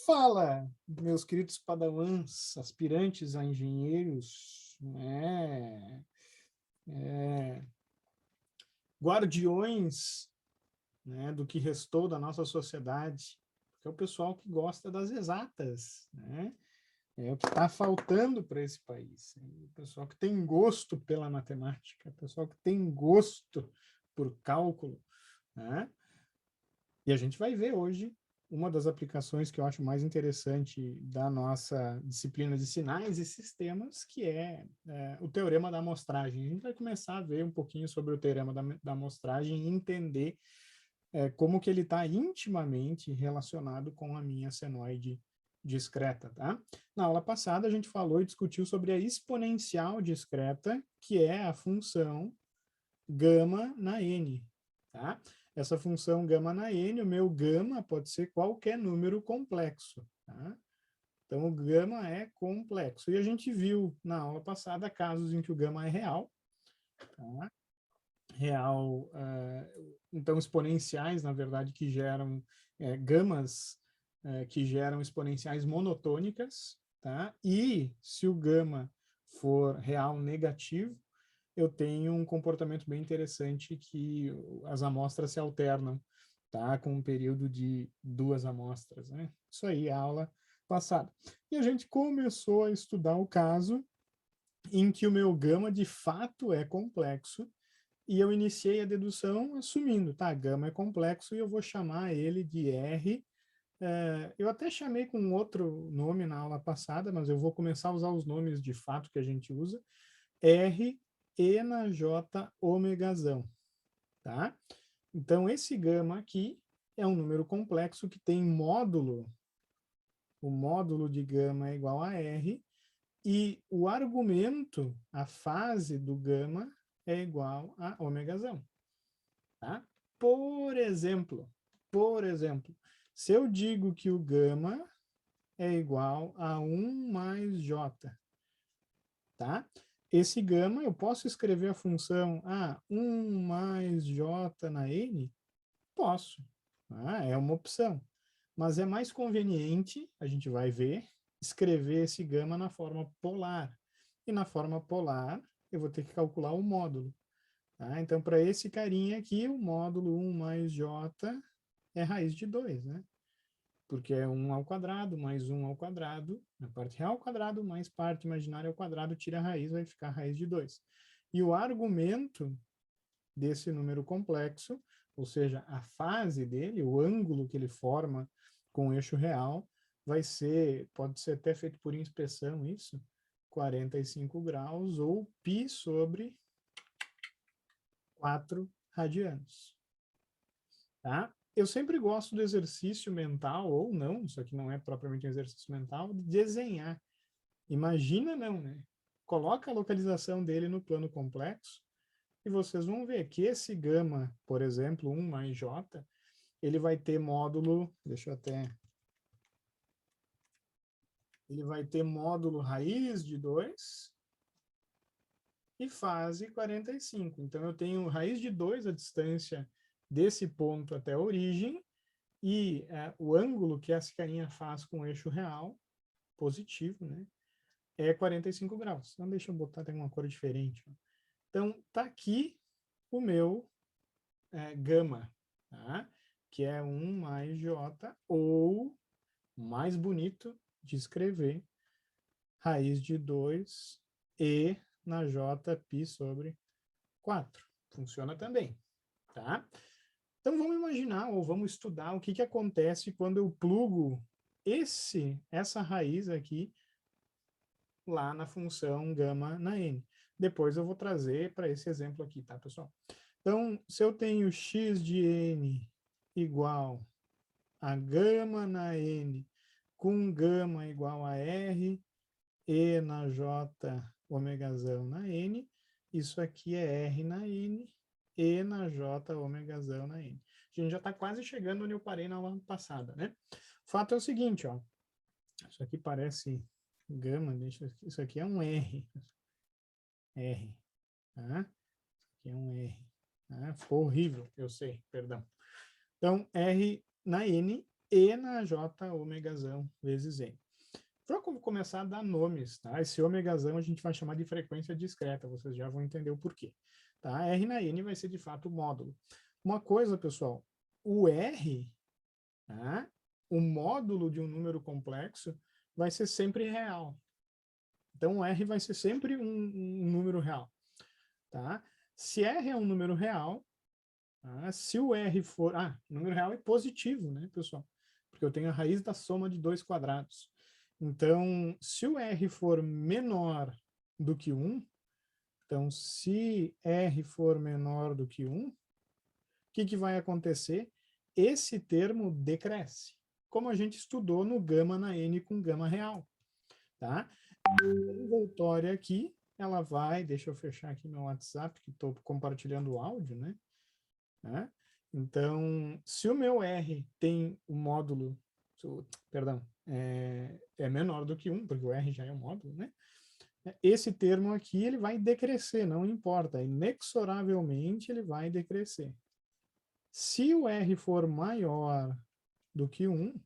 Fala, meus queridos padawans, aspirantes a engenheiros, guardiões, do que restou da nossa sociedade, que é o pessoal que gosta das exatas, né? É o que está faltando para esse país. É o pessoal que tem gosto pela matemática, o pessoal que tem gosto por cálculo, né? E a gente vai ver hoje uma das aplicações que eu acho mais interessante da nossa disciplina de sinais e sistemas, que é o teorema da amostragem. A gente vai começar a ver um pouquinho sobre o teorema da amostragem e entender como que ele está intimamente relacionado com a minha senoide discreta, tá? Na aula passada a gente falou e discutiu sobre a exponencial discreta, que é a função gama na n, tá? Essa função gama na n, o meu gama pode ser qualquer número complexo, tá? Então, o gama é complexo. E a gente viu na aula passada casos em que o gama é real, tá? Real, então exponenciais, na verdade, que geram gamas que geram exponenciais monotônicas, tá? E se o gama for real negativo, eu tenho um comportamento bem interessante que as amostras se alternam, tá? Com um período de 2 amostras, né? Isso aí, a aula passada. E a gente começou a estudar o caso em que o meu gama de fato é complexo e eu iniciei a dedução assumindo, tá? Gama é complexo e eu vou chamar ele de R. Eu até chamei com outro nome na aula passada, mas eu vou começar a usar os nomes de fato que a gente usa. R e na J omegazão, tá? Então, esse gama aqui é um número complexo que tem módulo, o módulo de gama é igual a R, e o argumento, a fase do gama, é igual a omegazão, tá? Por exemplo, se eu digo que o gama é igual a 1 mais J, tá? Esse gama, eu posso escrever a função 1 mais J na N? Posso. É uma opção. Mas é mais conveniente, a gente vai ver, escrever esse gama na forma polar. E na forma polar, eu vou ter que calcular o módulo. Tá? Então, para esse carinha aqui, o módulo 1 mais J é raiz de 2, né? Porque é 1 ao quadrado mais 1 ao quadrado, na parte real ao quadrado mais parte imaginária ao quadrado, tira a raiz, vai ficar a raiz de 2. E o argumento desse número complexo, ou seja, a fase dele, o ângulo que ele forma com o eixo real, vai ser, pode ser até feito por inspeção isso, 45 graus ou π sobre 4 radianos. Tá? Eu sempre gosto do exercício mental, ou não, isso aqui não é propriamente um exercício mental, de desenhar. Imagina não, né? Coloca a localização dele no plano complexo e vocês vão ver que esse gama, por exemplo, 1 mais J, ele vai ter módulo, deixa eu até... Ele vai ter módulo raiz de 2 e fase 45. Então, eu tenho raiz de 2 a distância desse ponto até a origem, e o ângulo que essa carinha faz com o eixo real, positivo, né, é 45 graus. Então, deixa eu botar até uma cor diferente. Então, tá aqui o meu gama, tá? Que é 1 mais J, ou, mais bonito de escrever, raiz de 2 e na J, π sobre 4. Funciona também, tá? Então, vamos imaginar, ou vamos estudar o que acontece quando eu plugo essa raiz aqui lá na função gama na n. Depois eu vou trazer para esse exemplo aqui, tá, pessoal? Então, se eu tenho x de n igual a gama na n com gama igual a r e na j omegazão na n, isso aqui é r na n e na j omegazão na n. A gente já está quase chegando onde eu parei na aula passada, né? O fato é o seguinte, ó. Isso aqui parece gama, isso aqui é um R. R. Tá? Isso aqui é um R. Tá? Ficou horrível, eu sei, perdão. Então, R na N E na J ômegazão vezes N. Vamos começar a dar nomes, tá? Esse ômegazão a gente vai chamar de frequência discreta, vocês já vão entender o porquê. Tá? R na N vai ser de fato o módulo. Uma coisa, pessoal, o R, tá? O módulo de um número complexo vai ser sempre real. Então, o R vai ser sempre um número real. Tá? Se R é um número real, tá? Se o R for... número real é positivo, né, pessoal? Porque eu tenho a raiz da soma de 2 quadrados. Então, se o R for menor do que 1, então, se R for menor do que 1, o que vai acontecer? Esse termo decresce, como a gente estudou no gama na N com gama real. Tá? A envoltória aqui, ela vai, deixa eu fechar aqui meu WhatsApp, que estou compartilhando o áudio, né? Então, se o meu R tem o módulo, perdão, é menor do que 1, porque o R já é um módulo, né? Esse termo aqui, ele vai decrescer, não importa, inexoravelmente ele vai decrescer. Se o R for maior do que 1,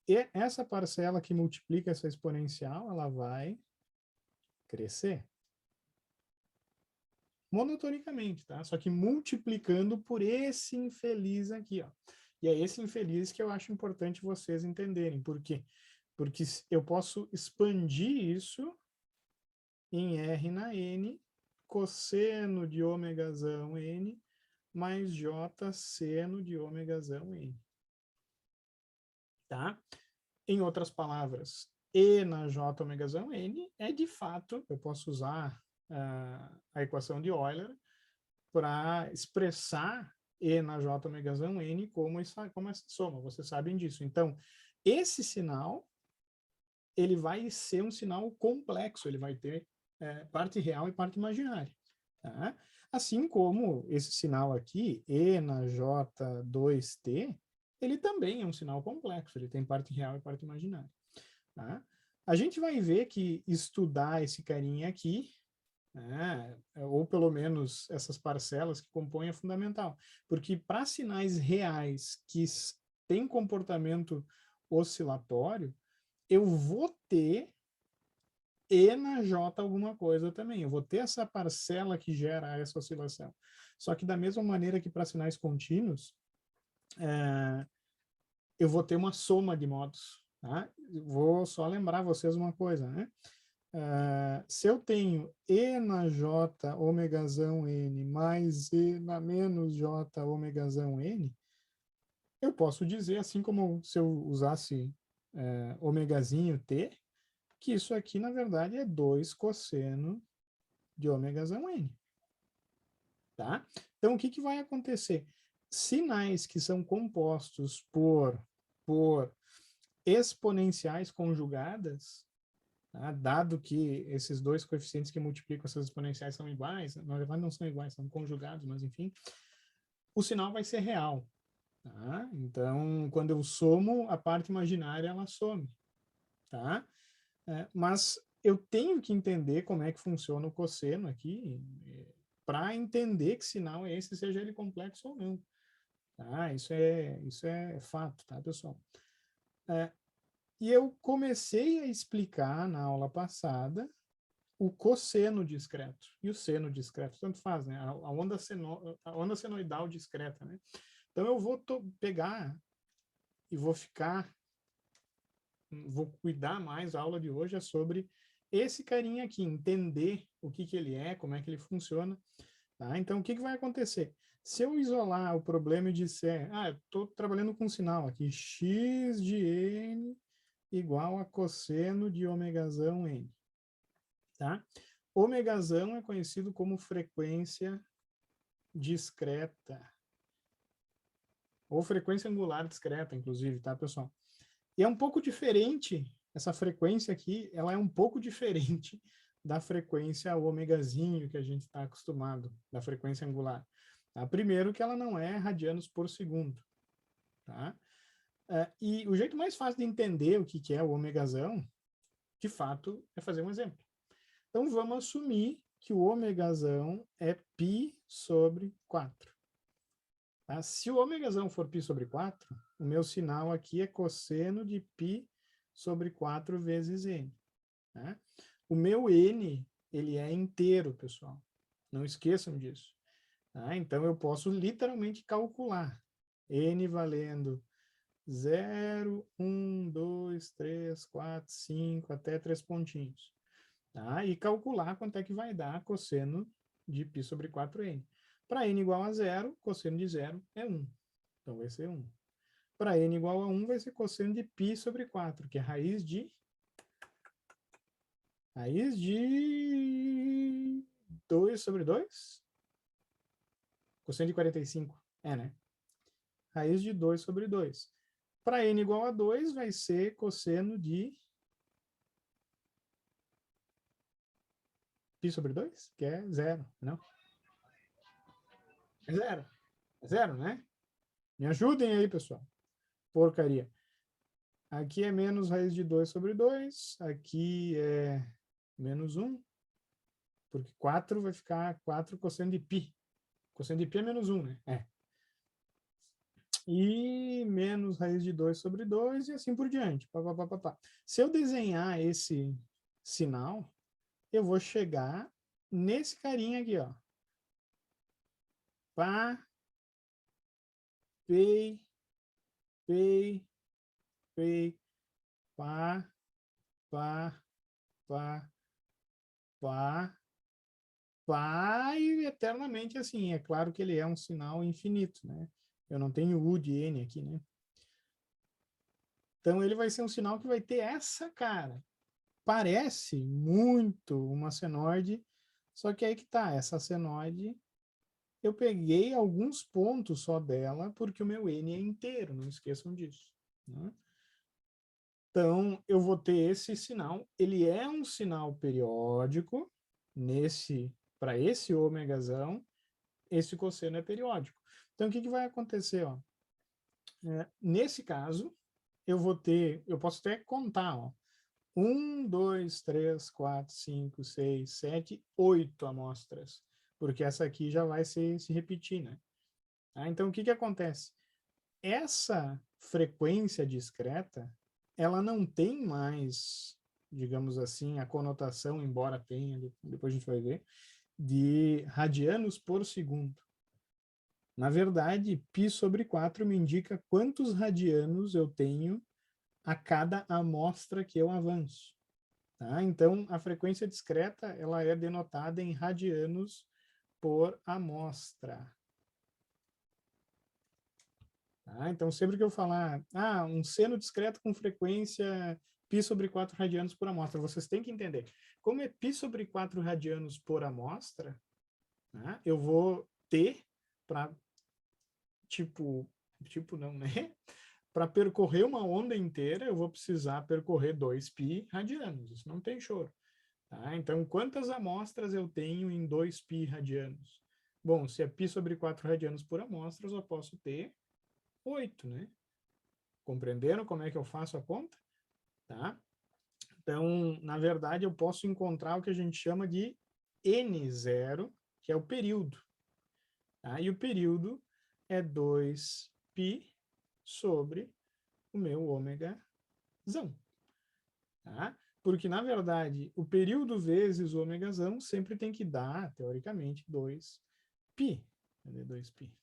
e essa parcela que multiplica essa exponencial, ela vai crescer. Monotonicamente, tá? Só que multiplicando por esse infeliz aqui, ó. E é esse infeliz que eu acho importante vocês entenderem. Por quê? Porque eu posso expandir isso em R na N, cosseno de ômegazão N, mais J seno de ômegazão N. Tá? Em outras palavras, E na J ômegazão N é de fato, eu posso usar a equação de Euler para expressar E na J ômegazão N como essa soma, vocês sabem disso. Então, esse sinal, ele vai ser um sinal complexo, ele vai ter parte real e parte imaginária. Tá? Assim como esse sinal aqui, E na J2T, ele também é um sinal complexo, ele tem parte real e parte imaginária. Tá? A gente vai ver que estudar esse carinha aqui, ou pelo menos essas parcelas que compõem, é fundamental. Porque para sinais reais que têm comportamento oscilatório, eu vou ter E na J alguma coisa também. Eu vou ter essa parcela que gera essa oscilação. Só que da mesma maneira que para sinais contínuos, eu vou ter uma soma de modos. Tá? Vou só lembrar vocês uma coisa, né? Se eu tenho E na J ômegazão N mais E na menos J ômegazão N, eu posso dizer, assim como se eu usasse ômegazinho T, que isso aqui, na verdade, é 2 cosseno de ômegazão N. Tá? Então, o que vai acontecer? Sinais que são compostos por exponenciais conjugadas, tá? Dado que esses dois coeficientes que multiplicam essas exponenciais são iguais, na verdade não são iguais, são conjugados, mas enfim, o sinal vai ser real. Tá? Então, quando eu somo, a parte imaginária ela some. Tá? Mas eu tenho que entender como é que funciona o cosseno aqui, para entender que sinal é esse, seja ele complexo ou não. Tá? Isso é fato, tá, pessoal? E eu comecei a explicar na aula passada o cosseno discreto e o seno discreto, tanto faz, né? A onda senoidal discreta, né? Então eu vou pegar e vou cuidar mais, a aula de hoje é sobre esse carinha aqui, entender o que ele é, como é que ele funciona, tá? Então o que vai acontecer? Se eu isolar o problema e disser, eu estou trabalhando com um sinal aqui, x de n igual a cosseno de ômegazão n. Tá? Ômegazão é conhecido como frequência discreta. Ou frequência angular discreta, inclusive, tá, pessoal? E é um pouco diferente, essa frequência aqui, ela é um pouco diferente da frequência ômegazinho que a gente está acostumado, da frequência angular. Tá? Primeiro que ela não é radianos por segundo. Tá? E o jeito mais fácil de entender o que é o ômegazão, de fato, é fazer um exemplo. Então, vamos assumir que o ômegazão é π sobre 4. Tá? Se o ômegazão for π sobre 4, o meu sinal aqui é cosseno de π sobre 4 vezes n. Tá? O meu n, ele é inteiro, pessoal. Não esqueçam disso. Tá? Então, eu posso literalmente calcular n valendo 0, 1, 2, 3, 4, 5, até 3 pontinhos. Tá? E calcular quanto é que vai dar cosseno de π sobre 4n. Para n igual a 0, cosseno de 0 é 1. Então, vai ser 1. Para n igual a 1, vai ser cosseno de π sobre 4, que é raiz de 2 sobre 2? Cosseno de 45. É, né? Raiz de 2 sobre 2. Para n igual a 2, vai ser cosseno de π sobre 2, que é 0, não? É 0. É 0, né? Me ajudem aí, pessoal. Porcaria. Aqui é menos raiz de 2 sobre 2. Aqui é menos 1. Porque 4 vai ficar 4 cosseno de π. Cosseno de π é menos 1, né? É. E menos raiz de 2 sobre 2 e assim por diante. Pá, pá, pá, pá, pá. Se eu desenhar esse sinal, eu vou chegar nesse carinha aqui, ó. Pá, pei, pei, pei, pá, pá, pá, pá, pá, e eternamente assim. É claro que ele é um sinal infinito, né? Eu não tenho U de N aqui, né? Então, ele vai ser um sinal que vai ter essa cara. Parece muito uma senoide, só que aí que tá, essa senoide, eu peguei alguns pontos só dela, porque o meu N é inteiro, não esqueçam disso. Né? Então, eu vou ter esse sinal, ele é um sinal periódico, para esse ômegazão, esse cosseno é periódico. Então, o que vai acontecer? Ó? Nesse caso, eu posso até contar, ó, 1, 2, 3, 4, 5, 6, 7, 8 amostras, porque essa aqui já vai se repetir, né? Então, o que acontece? Essa frequência discreta, ela não tem mais, digamos assim, a conotação, embora tenha, depois a gente vai ver, de radianos por segundo. Na verdade, π sobre 4 me indica quantos radianos eu tenho a cada amostra que eu avanço. Tá? Então, a frequência discreta ela é denotada em radianos por amostra. Tá? Então, sempre que eu falar um seno discreto com frequência π sobre 4 radianos por amostra, vocês têm que entender. Como é π sobre 4 radianos por amostra, tá? Eu vou ter para, tipo não, né? Para percorrer uma onda inteira, eu vou precisar percorrer 2π radianos. Isso não tem choro. Tá? Então, quantas amostras eu tenho em 2π radianos? Bom, se é π sobre 4 radianos por amostra, eu só posso ter 8, né? Compreenderam como é que eu faço a conta? Tá? Então, na verdade, eu posso encontrar o que a gente chama de N0, que é o período. Tá? E o período é 2π sobre o meu ômegazão. Tá? Porque, na verdade, o período vezes o ômegazão sempre tem que dar, teoricamente, 2π. Cadê 2π?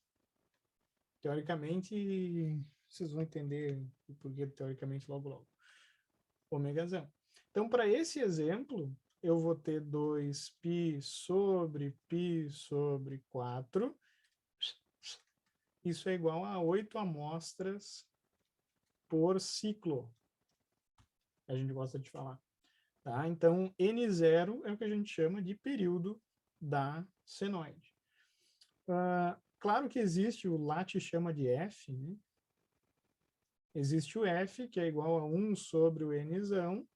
Teoricamente, vocês vão entender o porquê, teoricamente, logo, logo. Ômegazão. Então, para esse exemplo, eu vou ter 2π sobre π sobre 4. Isso é igual a 8 amostras por ciclo. A gente gosta de falar. Tá? Então, N0 é o que a gente chama de período da senoide. Claro que existe o Latte chama de F, né? Existe o F, que é igual a 1 sobre o Nzão,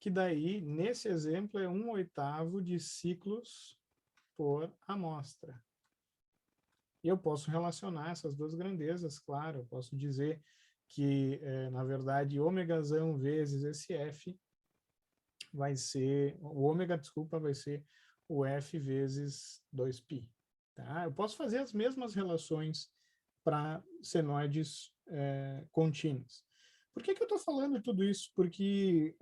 que daí, nesse exemplo, é 1/8 de ciclos por amostra. E eu posso relacionar essas duas grandezas, claro, eu posso dizer que, na verdade, ômegazão vezes esse F vai ser, o ômega, desculpa, vai ser o F vezes 2π. Tá? Eu posso fazer as mesmas relações para senoides contínuos. Por que eu estou falando tudo isso? Porque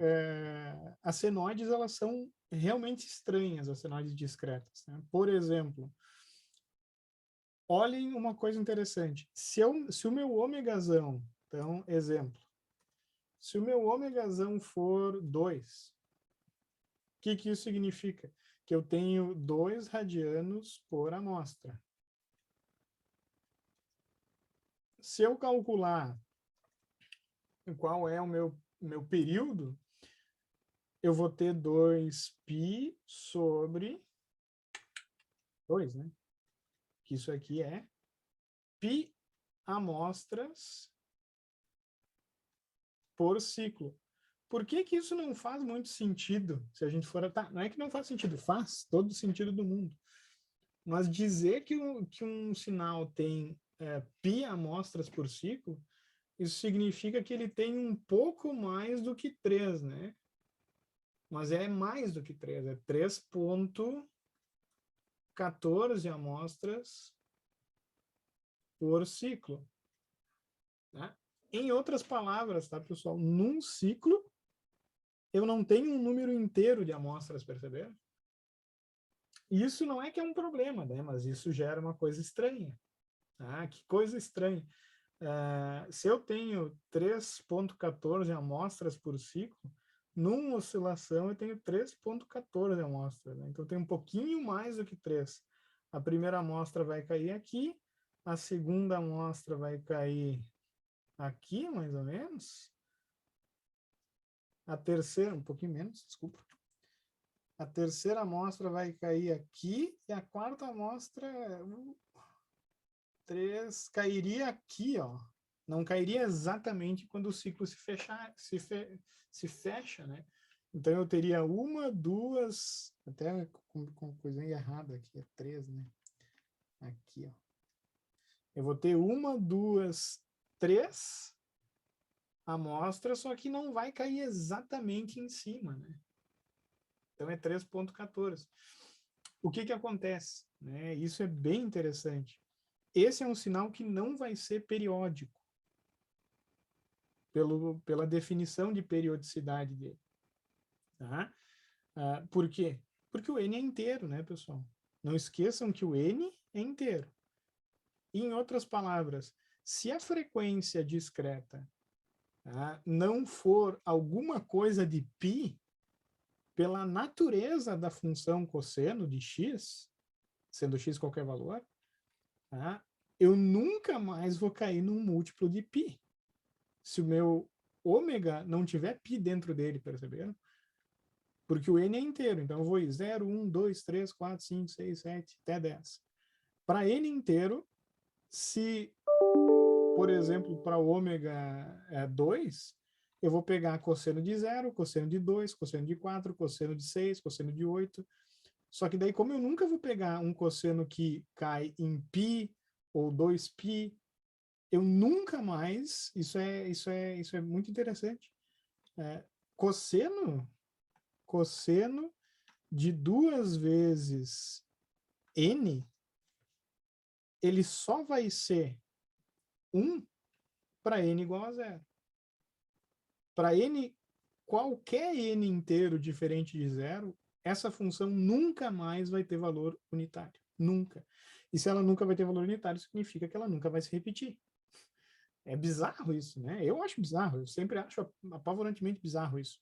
as senoides, elas são realmente estranhas, as senoides discretas, né? Por exemplo, olhem uma coisa interessante. Se o meu ômegazão, então, exemplo, se o meu ômegazão for 2, o que isso significa? Que eu tenho 2 radianos por amostra. Se eu calcular qual é o meu período, eu vou ter 2π sobre 2, né? Que isso aqui é π amostras por ciclo. Por que isso não faz muito sentido? Se a gente for... Tá, não é que não faz sentido, faz todo sentido do mundo. Mas dizer que um sinal tem π amostras por ciclo, isso significa que ele tem um pouco mais do que 3, né? Mas é mais do que 3, é 3,14 amostras por ciclo. Né? Em outras palavras, tá, pessoal? Num ciclo, eu não tenho um número inteiro de amostras, perceberam? Isso não é que é um problema, né? Mas isso gera uma coisa estranha. Tá? Que coisa estranha. Se eu tenho 3,14 amostras por ciclo, numa oscilação eu tenho 3,14 amostras. Né? Então, eu tenho um pouquinho mais do que 3. A primeira amostra vai cair aqui, a segunda amostra vai cair aqui, mais ou menos. A terceira, um pouquinho menos, desculpa. A terceira amostra vai cair aqui, e a quarta amostra, 3, cairia aqui, ó. Não cairia exatamente quando o ciclo se fecha, né? Então, eu teria 1, 2, até com coisinha errada aqui, é 3, né? Aqui, ó. Eu vou ter 1, 2, 3 amostras, só que não vai cair exatamente em cima, né? Então, é 3,14. O que acontece? Né? Isso é bem interessante. Esse é um sinal que não vai ser periódico, pela definição de periodicidade dele. Tá? Por quê? Porque o N é inteiro, né, pessoal? Não esqueçam que o N é inteiro. Em outras palavras, se a frequência discreta, tá, não for alguma coisa de π, pela natureza da função cosseno de x, sendo x qualquer valor, tá, eu nunca mais vou cair num múltiplo de π. Se o meu ômega não tiver π dentro dele, perceberam? Porque o N é inteiro, então eu vou ir 0, 1, 2, 3, 4, 5, 6, 7, até 10. Para N inteiro, se, por exemplo, para ômega 2, eu vou pegar cosseno de 0, cosseno de 2, cosseno de 4, cosseno de 6, cosseno de 8. Só que daí, como eu nunca vou pegar um cosseno que cai em π ou 2π, eu nunca mais, isso é muito interessante, cosseno de 2 vezes n, ele só vai ser 1 para n igual a 0. Para n, qualquer n inteiro diferente de 0, essa função nunca mais vai ter valor unitário. Nunca. E se ela nunca vai ter valor unitário, significa que ela nunca vai se repetir. É bizarro isso, né? Eu acho bizarro, eu sempre acho apavorantemente bizarro isso.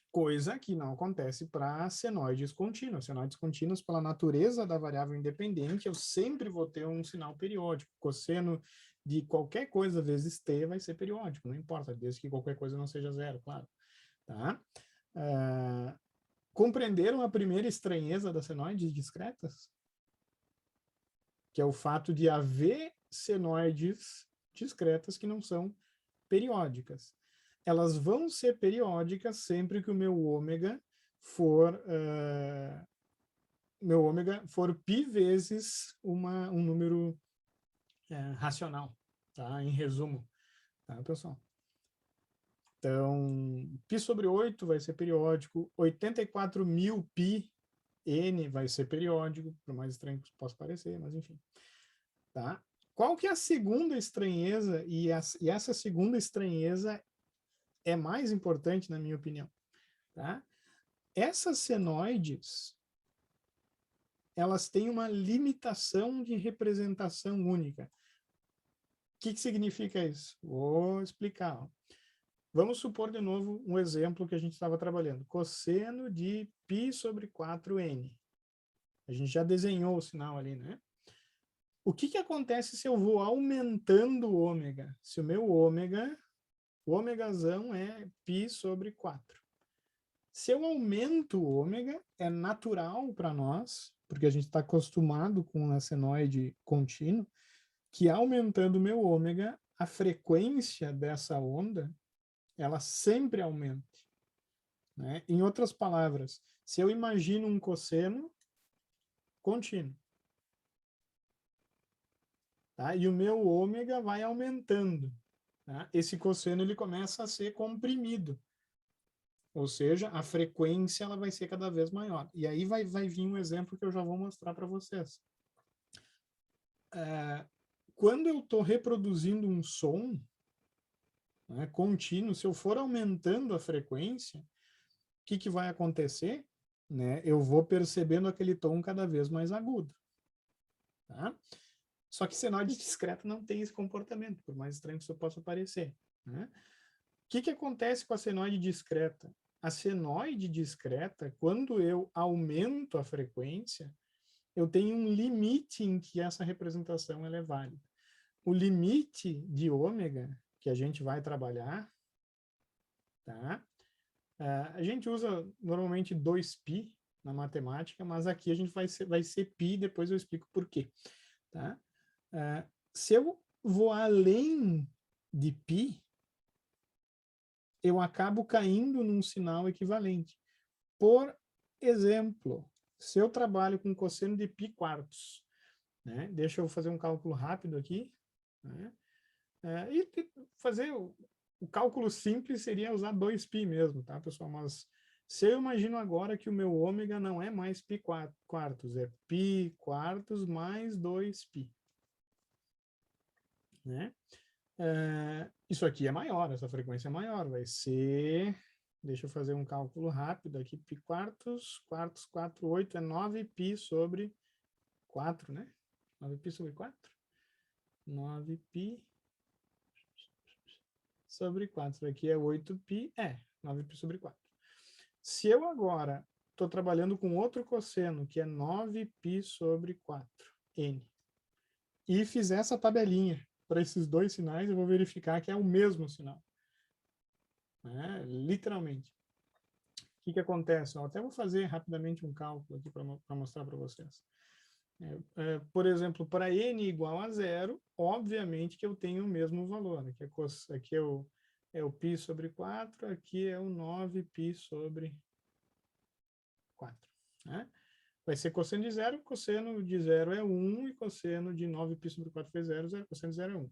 Coisa que não acontece para senoides contínuos. Senoides contínuos, pela natureza da variável independente, eu sempre vou ter um sinal periódico. Cosseno de qualquer coisa vezes t vai ser periódico, não importa, desde que qualquer coisa não seja 0, claro. Tá? Compreenderam a primeira estranheza das senoides discretas? Que é o fato de haver senoides discretas que não são periódicas. Elas vão ser periódicas sempre que o meu ômega for π vezes um número racional, tá? Em resumo, tá, pessoal? Então, π sobre 8 vai ser periódico, 84.000 π n vai ser periódico, por mais estranho que possa parecer, mas enfim. Tá? Qual que é a segunda estranheza? E essa segunda estranheza é mais importante, na minha opinião. Tá? Essas senoides, elas têm uma limitação de representação única. O que significa isso? Vou explicar. Ó. Vamos supor de novo um exemplo que a gente estava trabalhando. Cosseno de π sobre 4n. A gente já desenhou o sinal ali, né? O que acontece se eu vou aumentando o ômega? Se o meu ômega, o ômegazão é π sobre 4. Se eu aumento o ômega, é natural para nós, porque a gente está acostumado com a senoide contínua, que aumentando o meu ômega, a frequência dessa onda, ela sempre aumente. Né? Em outras palavras, se eu imagino um cosseno contínuo, tá? E o meu ômega vai aumentando, tá? Esse cosseno ele começa a ser comprimido, ou seja, a frequência ela vai ser cada vez maior. E aí vai vir um exemplo que eu já vou mostrar para vocês. Quando eu estou reproduzindo um som, né, contínuo, se eu for aumentando a frequência, o que vai acontecer? Né? Eu vou percebendo aquele tom cada vez mais agudo. Tá? Só que senoide discreta não tem esse comportamento, por mais estranho que isso possa parecer. Né? O que acontece com a senoide discreta? A senoide discreta, quando eu aumento a frequência, eu tenho um limite em que essa representação ela é válida. O limite de ômega que a gente vai trabalhar, tá? A gente usa normalmente 2π na matemática, mas aqui a gente vai ser π, depois eu explico por quê. Tá? Se eu vou além de π, eu acabo caindo num sinal equivalente. Por exemplo, se eu trabalho com cosseno de π quartos, né? Deixa eu fazer um cálculo rápido aqui, né? E fazer o cálculo simples seria usar 2π mesmo, tá, pessoal? Mas se eu imagino agora que o meu ômega não é mais π quartos, é π quartos mais 2π. Né? Isso aqui é maior, essa frequência é maior, vai ser, deixa eu fazer um cálculo rápido aqui, π quartos, 4, 8 é 9π sobre 4, né? 9π sobre 4? 9π sobre 4, aqui é 8π, 9π sobre 4. Se eu agora estou trabalhando com outro cosseno, que é 9π sobre 4n, e fizer essa tabelinha para esses dois sinais, eu vou verificar que é o mesmo sinal. Né? Literalmente. O que acontece? Eu até vou fazer rapidamente um cálculo aqui para mostrar para vocês. Por exemplo, para n igual a 0, obviamente que eu tenho o mesmo valor. Aqui é o π sobre 4, aqui é o 9π sobre 4. Né? Vai ser cosseno de 0, cosseno de 0 é 1, e cosseno de 9π sobre 4 vezes 0, cosseno de 0 é 1.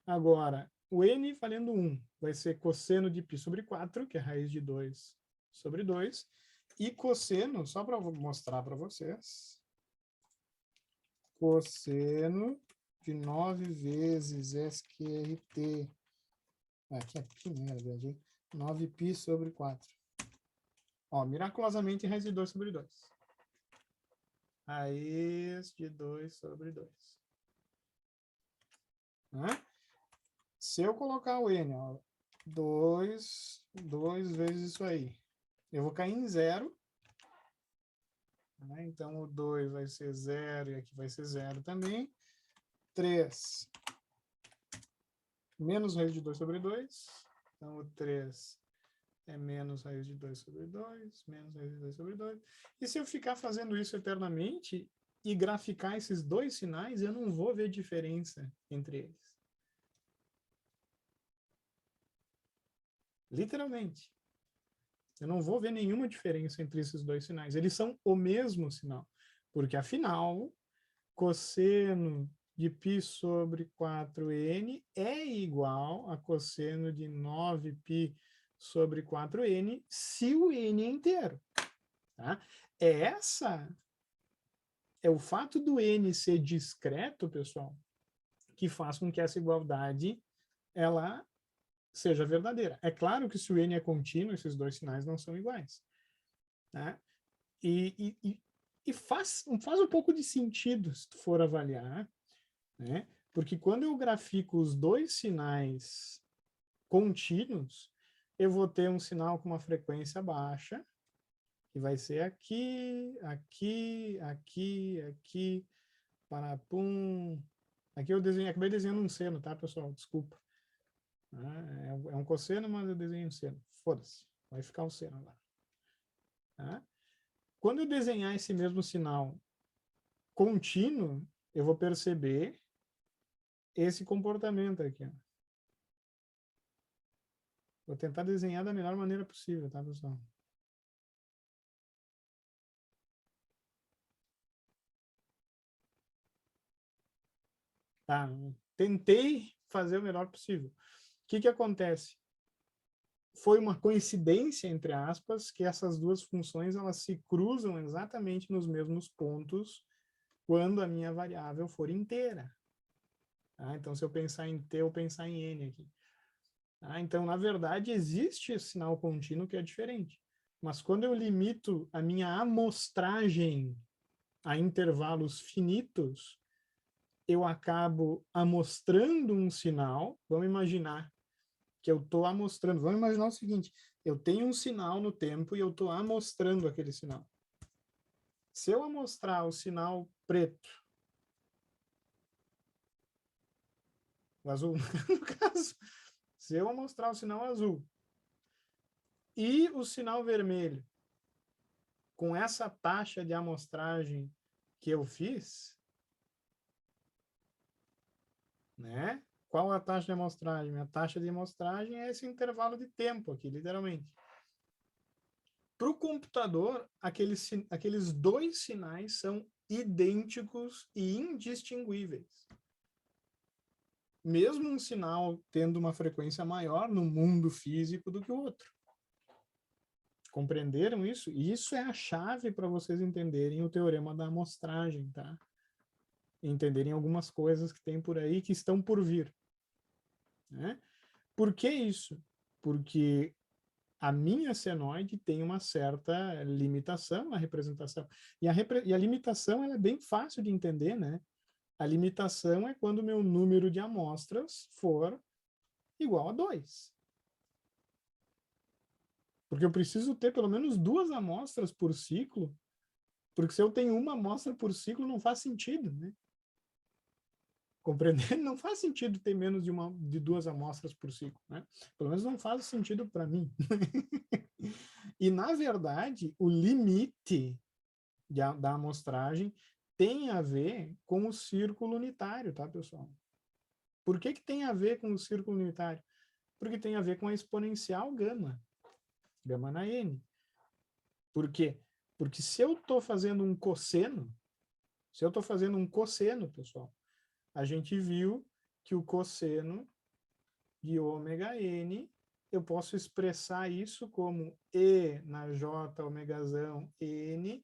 Agora, o n valendo 1 vai ser cosseno de π sobre 4, que é raiz de 2 sobre 2, e cosseno, só para mostrar para vocês, cosseno de 9 vezes SQRT, aqui é π, né, 9π sobre 4. Ó, miraculosamente, raiz de 2 sobre 2. Raiz de 2 sobre 2. Né? Se eu colocar o n, ó, 2 vezes isso aí, eu vou cair em 0. Né? Então, o 2 vai ser 0 e aqui vai ser 0 também. 3 menos raiz de 2 sobre 2. Então, o 3 é menos raiz de 2 sobre 2, menos raiz de 2 sobre 2. E se eu ficar fazendo isso eternamente e graficar esses dois sinais, eu não vou ver diferença entre eles. Literalmente. Eu não vou ver nenhuma diferença entre esses dois sinais. Eles são o mesmo sinal. Porque, afinal, cosseno de π sobre 4n é igual a cosseno de 9π sobre 4n, se o n é inteiro. Tá? É o fato do n ser discreto, pessoal, que faz com que essa igualdade ela seja verdadeira. É claro que se o n é contínuo, esses dois sinais não são iguais. Né? E faz um pouco de sentido se tu for avaliar, né? Porque quando eu grafico os dois sinais contínuos, eu vou ter um sinal com uma frequência baixa, que vai ser aqui, aqui, aqui, aqui, parapum. Aqui eu acabei desenhando um seno, tá, pessoal? Desculpa. É um cosseno, mas eu desenhei um seno. Foda-se, vai ficar um seno agora. Tá? Quando eu desenhar esse mesmo sinal contínuo, eu vou perceber esse comportamento aqui. Ó. Vou tentar desenhar da melhor maneira possível, tá, pessoal? Tá, tentei fazer o melhor possível. O que acontece? Foi uma coincidência, entre aspas, que essas duas funções elas se cruzam exatamente nos mesmos pontos quando a minha variável for inteira. Tá? Então, se eu pensar em t, eu pensar em n aqui. Tá? Então, na verdade, existe esse sinal contínuo que é diferente. Mas quando eu limito a minha amostragem a intervalos finitos, eu acabo amostrando um sinal. Vamos imaginar que eu estou amostrando. Vamos imaginar o seguinte, eu tenho um sinal no tempo e eu estou amostrando aquele sinal. Se eu amostrar o sinal preto, o azul, no caso, se eu amostrar o sinal azul e o sinal vermelho com essa taxa de amostragem que eu fiz, né? Qual a taxa de amostragem? A taxa de amostragem é esse intervalo de tempo aqui, literalmente. Para o computador, aqueles dois sinais são idênticos e indistinguíveis. Mesmo um sinal tendo uma frequência maior no mundo físico do que o outro. Compreenderam isso? E isso é a chave para vocês entenderem o teorema da amostragem, tá? Entenderem algumas coisas que tem por aí que estão por vir. Né? Por que isso? Porque a minha senoide tem uma certa limitação na representação. E a limitação ela é bem fácil de entender, né? A limitação é quando o meu número de amostras for igual a 2. Porque eu preciso ter pelo menos 2 amostras por ciclo, porque se eu tenho uma amostra por ciclo, não faz sentido, né? Compreender? Não faz sentido ter menos de 2 amostras por ciclo, né? Pelo menos não faz sentido para mim. E, na verdade, o limite da amostragem tem a ver com o círculo unitário, tá, pessoal? Por que tem a ver com o círculo unitário? Porque tem a ver com a exponencial gama, gama na n. Por quê? Porque se eu estou fazendo um cosseno, pessoal, a gente viu que o cosseno de ômega n, eu posso expressar isso como e na j omegazão n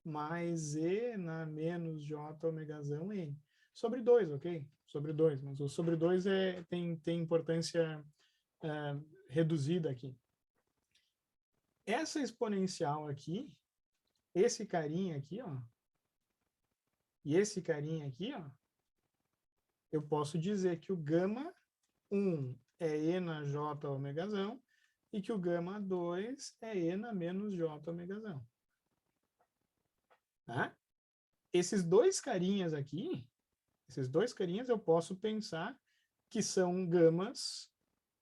mais e na menos j omegazão n. Sobre 2, ok? Sobre 2, mas o sobre 2 tem importância reduzida aqui. Essa exponencial aqui, esse carinha aqui, ó, e esse carinha aqui, ó, eu posso dizer que o gama 1 é e na j omegazão e que o gama 2 é e na menos j omegazão. Tá? Esses dois carinhas aqui, eu posso pensar que são gamas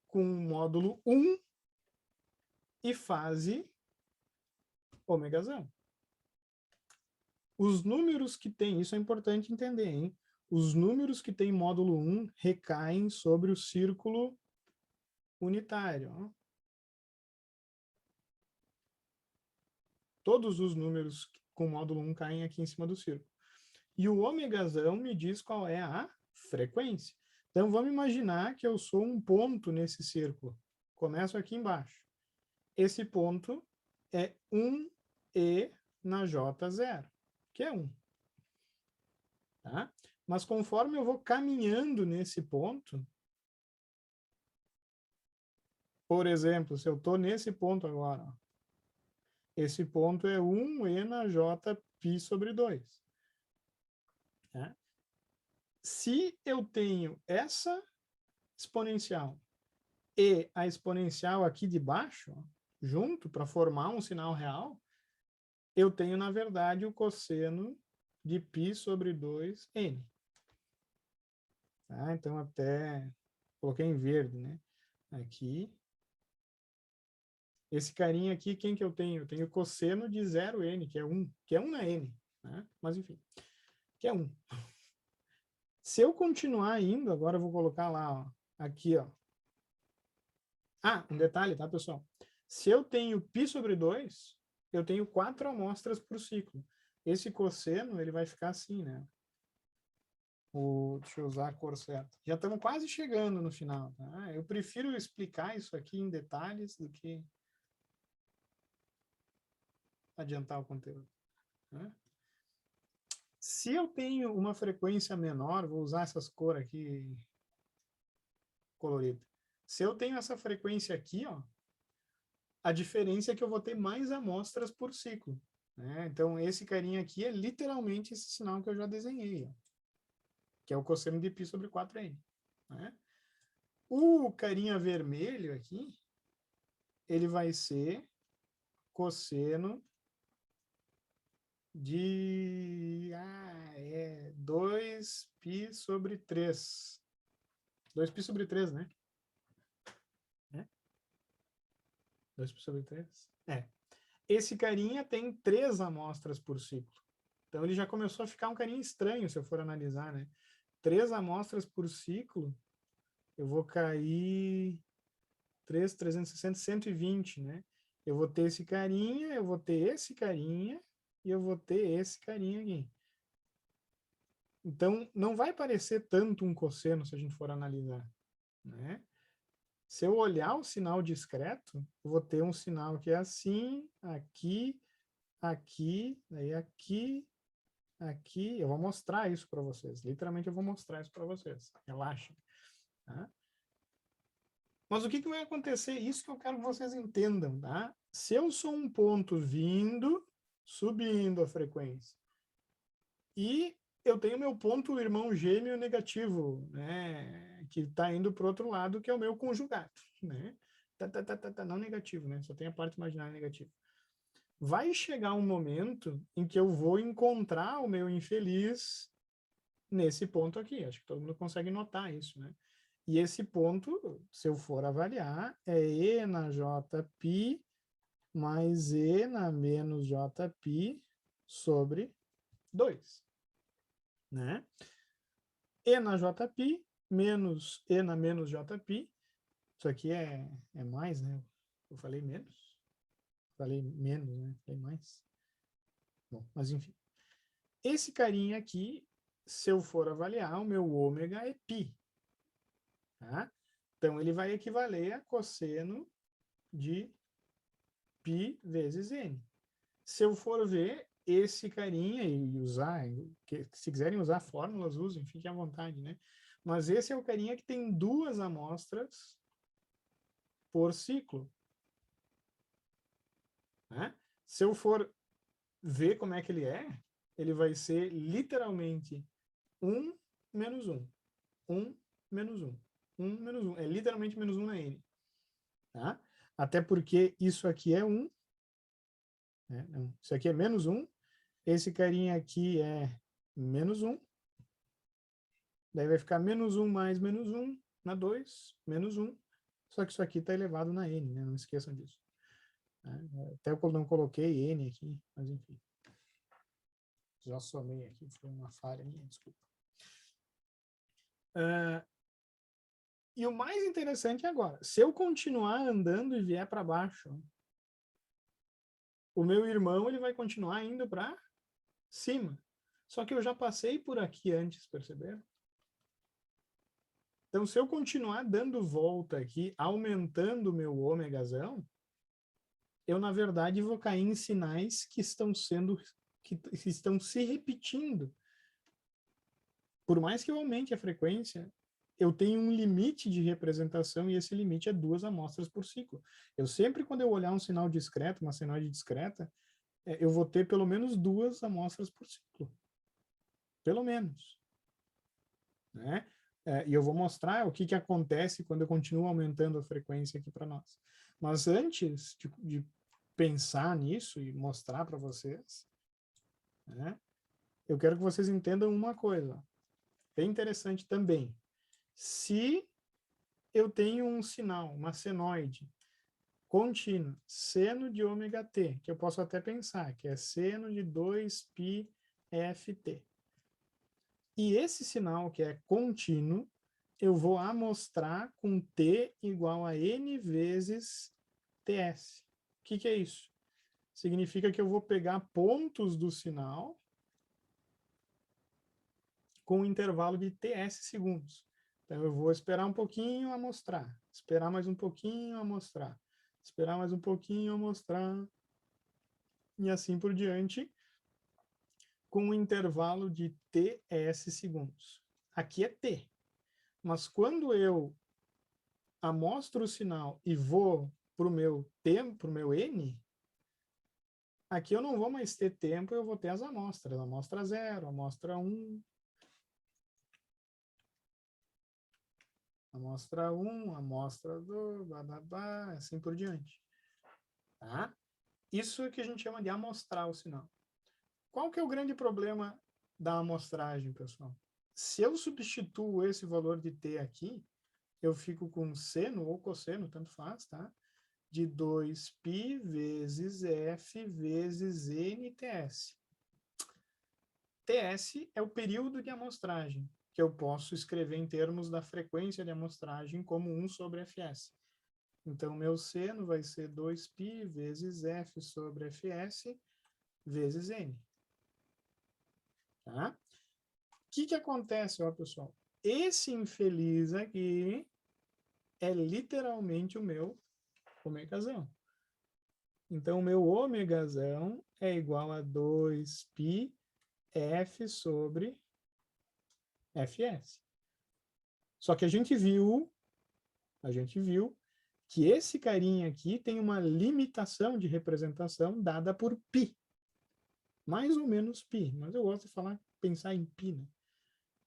com módulo 1 e fase omegazão. Os números que tem, isso é importante entender, hein? Os números que tem módulo 1 recaem sobre o círculo unitário. Ó. Todos os números com módulo 1 caem aqui em cima do círculo. E o omegazão me diz qual é a frequência. Então, vamos imaginar que eu sou um ponto nesse círculo. Começo aqui embaixo. Esse ponto é 1e na J0, que é 1. Tá? Mas conforme eu vou caminhando nesse ponto, por exemplo, se eu estou nesse ponto agora, ó, esse ponto é 1e na j π sobre 2. Né? Se eu tenho essa exponencial e a exponencial aqui de baixo, ó, junto, para formar um sinal real, eu tenho, na verdade, o cosseno de π sobre 2n. Tá? Então, até coloquei em verde, né? Aqui. Esse carinha aqui, quem que eu tenho? Eu tenho cosseno de 0n, que é 1, que é 1 na n. Né? Mas, enfim, que é 1. Se eu continuar indo, agora eu vou colocar lá, ó, aqui, ó. Ah, um detalhe, tá, pessoal? Se eu tenho π sobre 2, eu tenho 4 amostras por ciclo. Esse cosseno, ele vai ficar assim, né? Deixa eu usar a cor certa. Já estamos quase chegando no final, tá? Eu prefiro explicar isso aqui em detalhes do que adiantar o conteúdo. Né? Se eu tenho uma frequência menor, vou usar essas cores aqui coloridas. Se eu tenho essa frequência aqui, ó, a diferença é que eu vou ter mais amostras por ciclo. Né? Então, esse carinha aqui é literalmente esse sinal que eu já desenhei, ó, que é o cosseno de π sobre 4n. Né? O carinha vermelho aqui, ele vai ser cosseno de 2π sobre 3. 2π sobre 3, né? 2π sobre 3? É. Esse carinha tem 3 amostras por ciclo. Então, ele já começou a ficar um carinha estranho, se eu for analisar, né? 3 amostras por ciclo, eu vou cair 3, 360, 120, né? Eu vou ter esse carinha, eu vou ter esse carinha, e eu vou ter esse carinha aqui. Então, não vai parecer tanto um cosseno se a gente for analisar, né? Se eu olhar o sinal discreto, eu vou ter um sinal que é assim, aqui, aqui, daí aqui, aqui. Eu vou mostrar isso para vocês. Literalmente, eu vou mostrar isso para vocês. Relaxa. Tá? Mas o que vai acontecer? Isso que eu quero que vocês entendam. Tá? Se eu sou um ponto vindo, subindo a frequência, e eu tenho meu ponto irmão gêmeo negativo, né, que está indo para o outro lado, que é o meu conjugado, né? Não negativo, né? Só tem a parte imaginária negativa. Vai chegar um momento em que eu vou encontrar o meu infeliz nesse ponto aqui. Acho que todo mundo consegue notar isso, né? E esse ponto, se eu for avaliar, é E na Jπ mais E na menos Jπ sobre 2. Né? E na Jπ menos E na menos Jπ. Isso aqui é mais, né? Eu falei menos. Falei menos, né? Falei mais. Bom, mas enfim. Esse carinha aqui, se eu for avaliar, o meu ômega é π. Tá? Então, ele vai equivaler a cosseno de π vezes n. Se eu for ver esse carinha e usar, se quiserem usar fórmulas, usem, fiquem à vontade, né? Mas esse é o carinha que tem 2 amostras por ciclo. Né? Se eu for ver como é que ele vai ser literalmente 1 menos 1. 1 menos 1. 1 menos 1. É literalmente menos 1 na n. Tá? Até porque isso aqui é 1. Né? Isso aqui é menos 1. Esse carinha aqui é menos 1. Daí vai ficar menos 1 mais menos 1 na 2, menos 1. Só que isso aqui está elevado na n, né? Não esqueçam disso. Até eu não coloquei n aqui, mas enfim. Já somei aqui, foi uma falha minha, desculpa. E o mais interessante é agora, se eu continuar andando e vier para baixo, o meu irmão ele vai continuar indo para cima. Só que eu já passei por aqui antes, perceberam? Então, se eu continuar dando volta aqui, aumentando o meu ômegazão, eu, na verdade, vou cair em sinais que estão se repetindo. por mais que eu aumente a frequência, eu tenho um limite de representação e esse limite é 2 amostras por ciclo. Eu sempre, quando eu olhar um sinal discreto, uma senoide discreta, eu vou ter pelo menos 2 amostras por ciclo. Pelo menos. Né? E eu vou mostrar o que acontece quando eu continuo aumentando a frequência aqui para nós. Mas antes de pensar nisso e mostrar para vocês, né, eu quero que vocês entendam uma coisa. Bem interessante também. Se eu tenho um sinal, uma senoide contínua, seno de ômega t, que eu posso até pensar que é seno de 2π ft. E esse sinal, que é contínuo, eu vou amostrar com t igual a n vezes ts. O que é isso? Significa que eu vou pegar pontos do sinal com um intervalo de ts segundos. Então, eu vou esperar um pouquinho, amostrar. Esperar mais um pouquinho, amostrar. Esperar mais um pouquinho, amostrar. E assim por diante, com um intervalo de ts segundos. Aqui é t. Mas quando eu amostro o sinal e vou para o meu tempo, para o meu n, aqui eu não vou mais ter tempo, eu vou ter as amostras. Amostra 0, amostra 1, amostra 1, amostra 2, blá, blá, blá, assim por diante. Tá? Isso é que a gente chama de amostrar o sinal. Qual que é o grande problema da amostragem, pessoal? Se eu substituo esse valor de t aqui, eu fico com seno ou cosseno, tanto faz, tá? De 2π vezes f vezes nts. TS é o período de amostragem, que eu posso escrever em termos da frequência de amostragem como 1 sobre fs. Então, meu seno vai ser 2π vezes f sobre fs vezes n. Tá? O que acontece, ó, pessoal? Esse infeliz aqui é literalmente o meu ômegazão. Então, o meu ômegazão é igual a 2π f sobre fs. Só que a gente viu que esse carinha aqui tem uma limitação de representação dada por π. Mais ou menos π, mas eu gosto de pensar em π, né?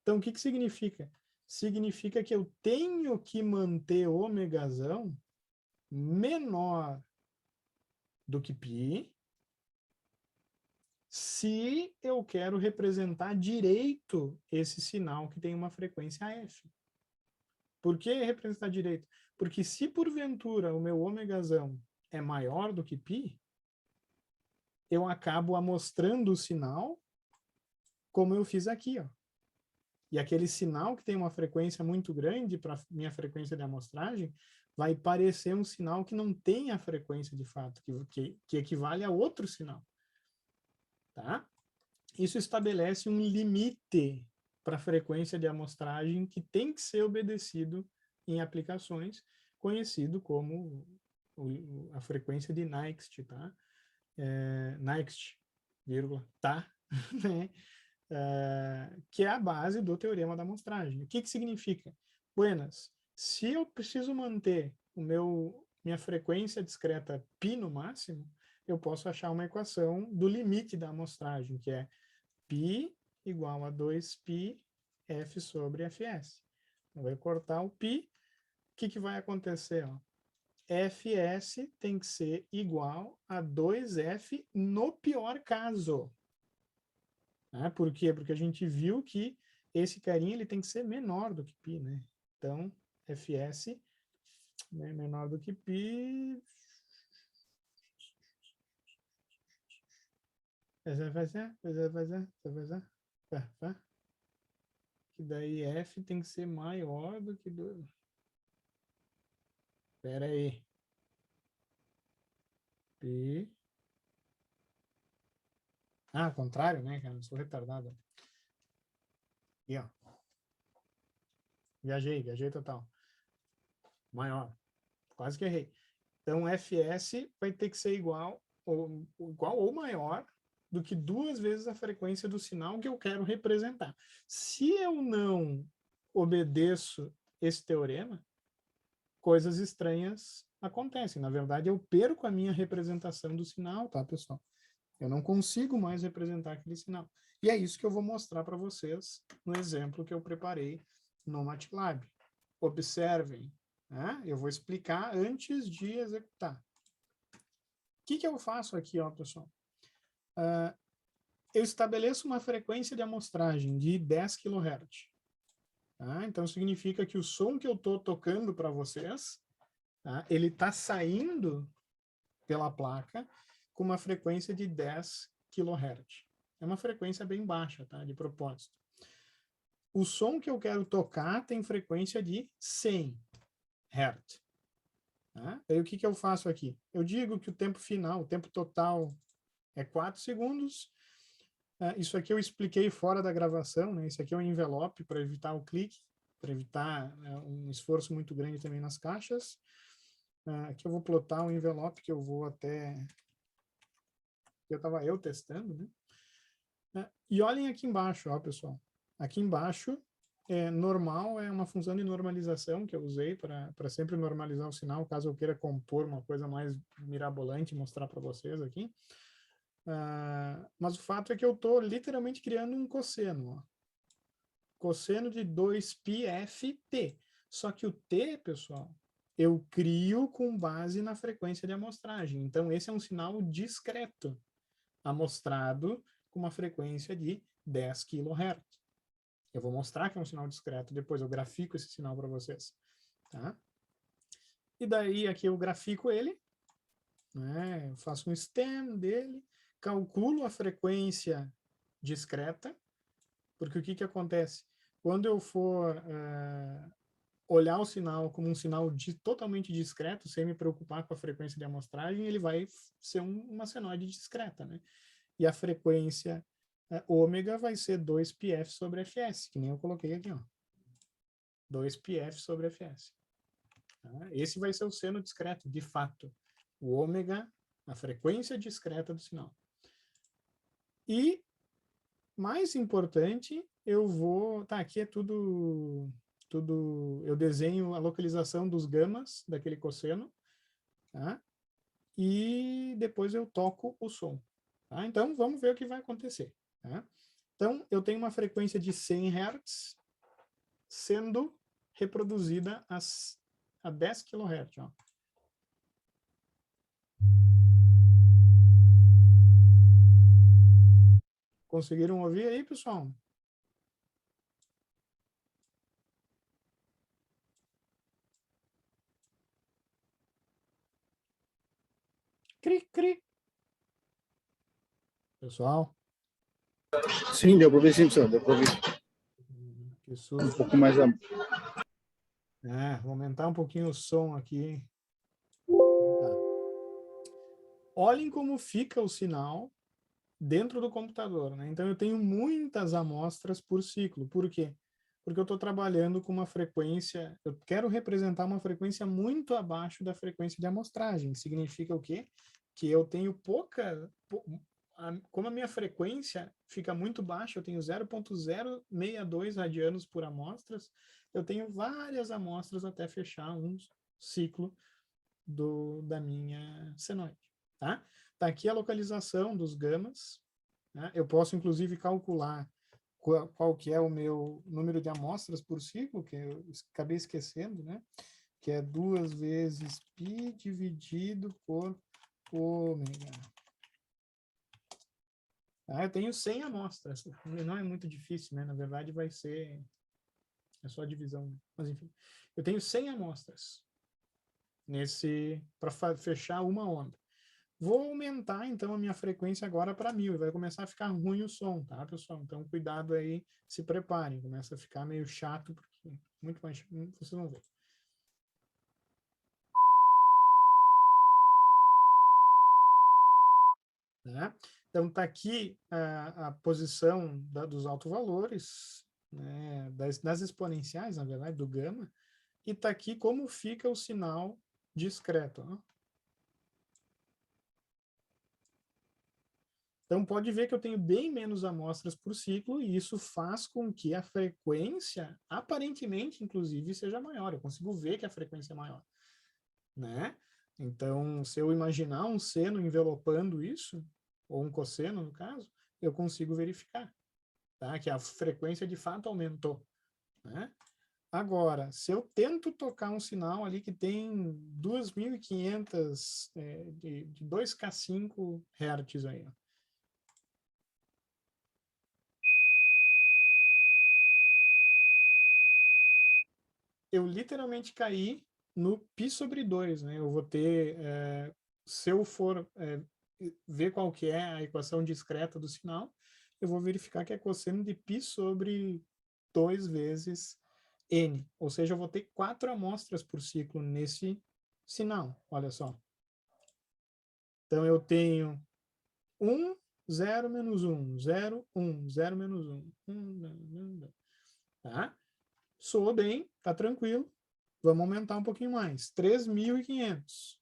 Então, o que significa? Significa que eu tenho que manter o ômegazão menor do que π se eu quero representar direito esse sinal que tem uma frequência f. Por que representar direito? Porque se porventura o meu ômegazão é maior do que π, eu acabo amostrando o sinal como eu fiz aqui, ó. E aquele sinal que tem uma frequência muito grande para minha frequência de amostragem vai parecer um sinal que não tem a frequência de fato, que equivale a outro sinal. Tá? Isso estabelece um limite para a frequência de amostragem que tem que ser obedecido em aplicações, conhecido como a frequência de Nyquist, tá? Nyquist, vírgula, tá? Né? Que é a base do teorema da amostragem. O que significa? Buenas, se eu preciso manter minha frequência discreta π no máximo, eu posso achar uma equação do limite da amostragem, que é π igual a 2π f sobre fs. Eu vou cortar o π. O que vai acontecer? Ó? fs tem que ser igual a 2f no pior caso. Por quê? Porque a gente viu que esse carinha ele tem que ser menor do que π, né? Então, fs, né, menor do que π. Que daí f tem que ser maior do que 2. Espera aí. P. Ao contrário, né, cara? Eu sou retardado. Aqui, ó. Viajei total. Maior. Quase que errei. Então, fs vai ter que ser igual ou maior do que 2 vezes a frequência do sinal que eu quero representar. Se eu não obedeço esse teorema, coisas estranhas acontecem. Na verdade, eu perco a minha representação do sinal, tá, pessoal? Eu não consigo mais representar aquele sinal. E é isso que eu vou mostrar para vocês no exemplo que eu preparei no MATLAB. Observem, né? Eu vou explicar antes de executar. O que eu faço aqui, ó, pessoal? Eu estabeleço uma frequência de amostragem de 10 kHz. Tá? Então, significa que o som que eu estou tocando para vocês, tá? Ele está saindo pela placa com uma frequência de 10 kHz. É uma frequência bem baixa, tá? De propósito. O som que eu quero tocar tem frequência de 100 Hz. Tá? Aí o que eu faço aqui? Eu digo que o tempo final, o tempo total é 4 segundos. Isso aqui eu expliquei fora da gravação, né? Isso aqui é um envelope para evitar o clique, para evitar um esforço muito grande também nas caixas. Aqui eu vou plotar um envelope que eu vou até... que estava eu testando, né? E olhem aqui embaixo, ó, pessoal. Aqui embaixo, normal é uma função de normalização que eu usei para sempre normalizar o sinal, caso eu queira compor uma coisa mais mirabolante e mostrar para vocês aqui. Mas o fato é que eu estou literalmente criando um cosseno. Ó. Cosseno de 2πft. Só que o t, pessoal, eu crio com base na frequência de amostragem. Então, esse é um sinal discreto, amostrado com uma frequência de 10 kHz. Eu vou mostrar que é um sinal discreto, depois eu grafico esse sinal para vocês. Tá? E daí, aqui eu grafico ele, né? Eu faço um stem dele, calculo a frequência discreta, porque o que acontece? Quando eu for olhar o sinal como um sinal totalmente discreto, sem me preocupar com a frequência de amostragem, ele vai ser uma senoide discreta, né? E a frequência ômega vai ser 2πf sobre fs, que nem eu coloquei aqui, ó. 2πf sobre fs. Tá? Esse vai ser o seno discreto, de fato. O ômega, a frequência discreta do sinal. E, mais importante, eu vou... Tá, aqui é tudo... Eu desenho a localização dos gamas daquele cosseno, tá? E depois eu toco o som. Tá? Então, vamos ver o que vai acontecer. Tá? Então, eu tenho uma frequência de 100 Hz sendo reproduzida a 10 kHz. Ó. Conseguiram ouvir aí, pessoal? Cri, cri. Pessoal? Sim, deu para ouvir, sim, pessoal, deu para ouvir. Que susto. Um pouco mais a... Vou aumentar um pouquinho o som aqui. Tá. Olhem como fica o sinal dentro do computador, né? Então, eu tenho muitas amostras por ciclo. Por quê? Porque eu estou trabalhando com uma frequência, eu quero representar uma frequência muito abaixo da frequência de amostragem. Significa o quê? Que eu tenho como a minha frequência fica muito baixa, eu tenho 0,062 radianos por amostras, eu tenho várias amostras até fechar um ciclo da minha senoide. Tá? Tá aqui a localização dos gamas. Né? Eu posso, inclusive, calcular qual que é o meu número de amostras por ciclo, que eu acabei esquecendo, né? Que é 2 vezes π dividido por ômega. Eu tenho 100 amostras. Não é muito difícil, né? Na verdade, vai ser... É só a divisão. Né? Mas, enfim. Eu tenho 100 amostras para fechar uma onda. Vou aumentar, então, a minha frequência agora para 1000. Vai começar a ficar ruim o som, tá, pessoal? Então, cuidado aí, se preparem. Começa a ficar meio chato, porque muito mais... Vocês vão ver. Tá? Então, está aqui a posição dos autovalores, né, das exponenciais, na verdade, do gama, e está aqui como fica o sinal discreto. Ó. Então, pode ver que eu tenho bem menos amostras por ciclo e isso faz com que a frequência, aparentemente, inclusive, seja maior. Eu consigo ver que a frequência é maior, né? Então, se eu imaginar um seno envelopando isso, ou um cosseno, no caso, eu consigo verificar, tá? Que a frequência, de fato, aumentou, né? Agora, se eu tento tocar um sinal ali que tem 2.500 de 2K5 Hz aí, ó. Eu literalmente caí no π/2, né? Eu vou ter, se eu for ver qual que é a equação discreta do sinal, eu vou verificar que é cosseno de π/2 vezes n, ou seja, eu vou ter 4 amostras por ciclo nesse sinal, olha só. Então, eu tenho 1, 0, menos 1, 0, 1, 0, menos 1, tá? Soa bem, tá tranquilo. Vamos aumentar um pouquinho mais. 3.500.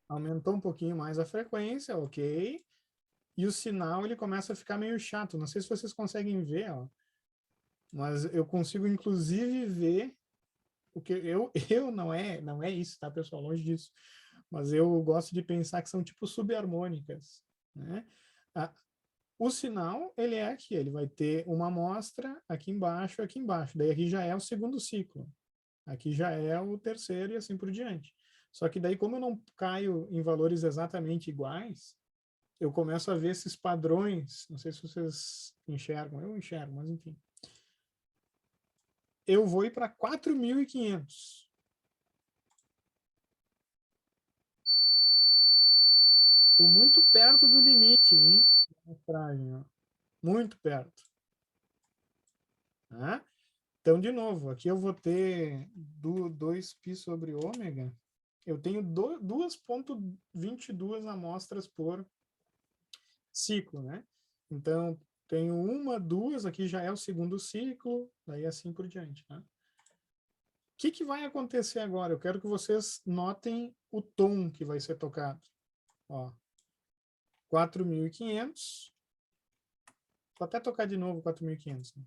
Aumentou um pouquinho mais a frequência, ok. E o sinal ele começa a ficar meio chato. Não sei se vocês conseguem ver, ó, mas eu consigo inclusive ver o que eu não é isso, tá, pessoal? Longe disso. Mas eu gosto de pensar que são tipo subharmônicas, né? O sinal, ele é aqui, ele vai ter uma amostra aqui embaixo, aqui embaixo. Daí aqui já é o segundo ciclo. Aqui já é o terceiro e assim por diante. Só que daí, como eu não caio em valores exatamente iguais, eu começo a ver esses padrões. Não sei se vocês enxergam, eu enxergo, mas enfim. Eu vou ir para 4.500. Estou muito perto do limite, hein? Muito perto. Tá? Então, de novo, aqui eu vou ter 2π/ω. Eu tenho 2,22 amostras por ciclo, né? Então, tenho uma, duas, aqui já é o segundo ciclo, daí assim por diante, tá? O que vai acontecer agora? Eu quero que vocês notem o tom que vai ser tocado. Ó, 4.500. Vou até tocar de novo 4.500. Né?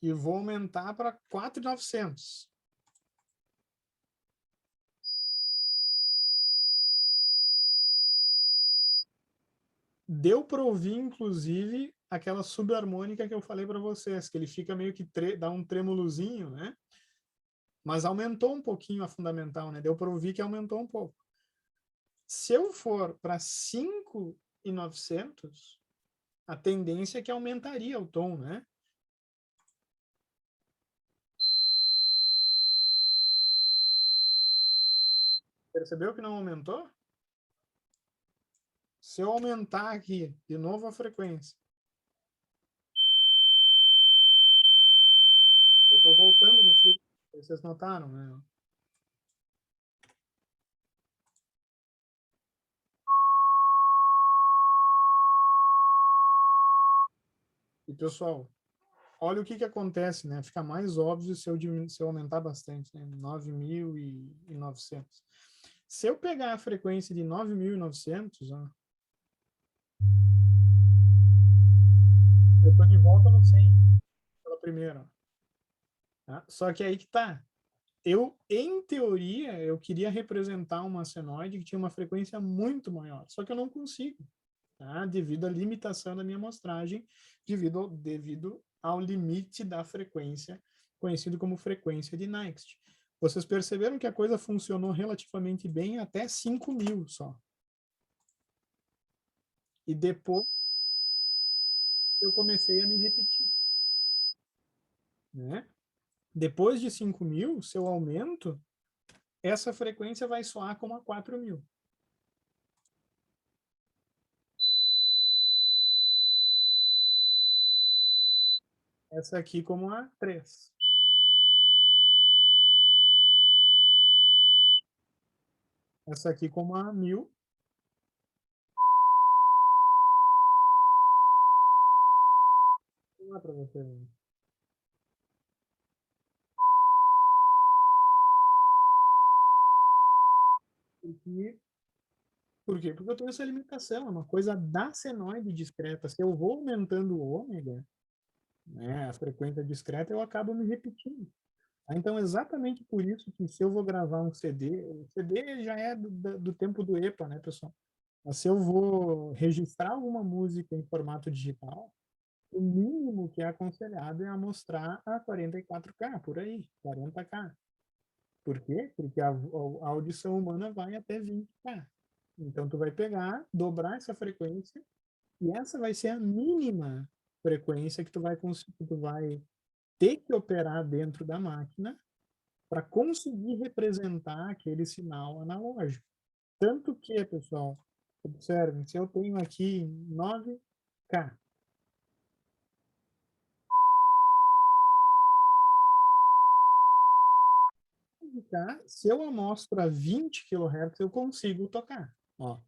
E vou aumentar para 4.900. Deu para ouvir, inclusive, aquela subharmônica que eu falei para vocês, que ele fica meio que dá um tremolozinho, né? Mas aumentou um pouquinho a fundamental, né? Deu para ouvir que aumentou um pouco. Se eu for para 5.900, a tendência é que aumentaria o tom, né? Percebeu que não aumentou? Se eu aumentar aqui de novo a frequência, eu estou voltando no ciclo. Vocês notaram, né? E pessoal, olha o que acontece, né? Fica mais óbvio se eu aumentar bastante, né? 9.900. Se eu pegar a frequência de 9.900, ó, eu estou de volta no 100, pela primeira. Tá? Só que aí que tá. Em teoria, eu queria representar uma senoide que tinha uma frequência muito maior, só que eu não consigo, tá? Devido à limitação da minha amostragem, devido ao limite da frequência, conhecido como frequência de Nyquist. Vocês perceberam que a coisa funcionou relativamente bem até 5.000 só. E depois eu comecei a me repetir, né? Depois de 5.000, se eu aumento, essa frequência vai soar como a 4.000. Essa aqui como a 3. Essa aqui como a 1.000. Por quê? Porque eu tenho essa limitação, é uma coisa da senoide discreta. Se eu vou aumentando o ômega, né, a frequência discreta, eu acabo me repetindo. Então, exatamente por isso que se eu vou gravar um CD, o CD já é do tempo do EPA, né, pessoal? Mas se eu vou registrar alguma música em formato digital, o mínimo que é aconselhado é amostrar a 44K, por aí, 40K. Por quê? Porque a audição humana vai até 20K. Então, tu vai pegar, dobrar essa frequência, e essa vai ser a mínima frequência que tu vai ter que operar dentro da máquina para conseguir representar aquele sinal analógico. Tanto que, pessoal, observem, se eu tenho aqui 9K, se eu amostro a 20 kHz, eu consigo tocar. Ó.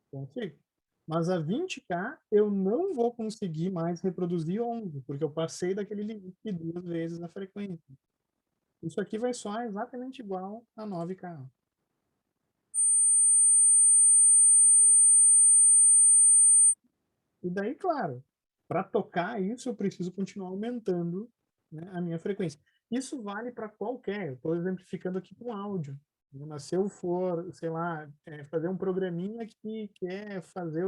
Consigo. Mas a 20K eu não vou conseguir mais reproduzir 11, porque eu passei daquele limite 2 vezes a frequência. Isso aqui vai soar exatamente igual a 9K. E daí, claro, para tocar isso, eu preciso continuar aumentando, né, a minha frequência. Isso vale para qualquer, eu estou exemplificando aqui com áudio. Mas se eu for, sei lá, fazer um programinha que quer fazer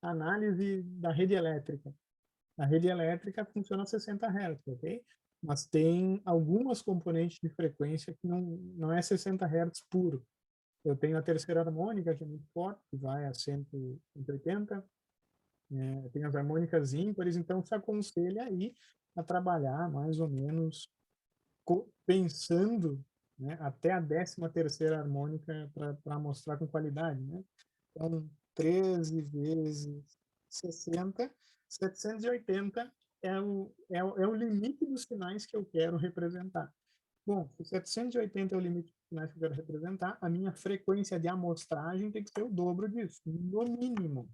a análise da rede elétrica. A rede elétrica funciona a 60 Hz, ok? Mas tem algumas componentes de frequência que não é 60 Hz puro. Eu tenho a terceira harmônica, que é muito forte, que vai a 180. Tem as harmônicas ímpares, então se aconselha aí a trabalhar mais ou menos pensando, né, até a 13ª harmônica para mostrar com qualidade, né? Então, 13 vezes 60, 780 é o limite dos sinais que eu quero representar. Bom, se 780 é o limite dos sinais que eu quero representar, a minha frequência de amostragem tem que ser o dobro disso, no mínimo.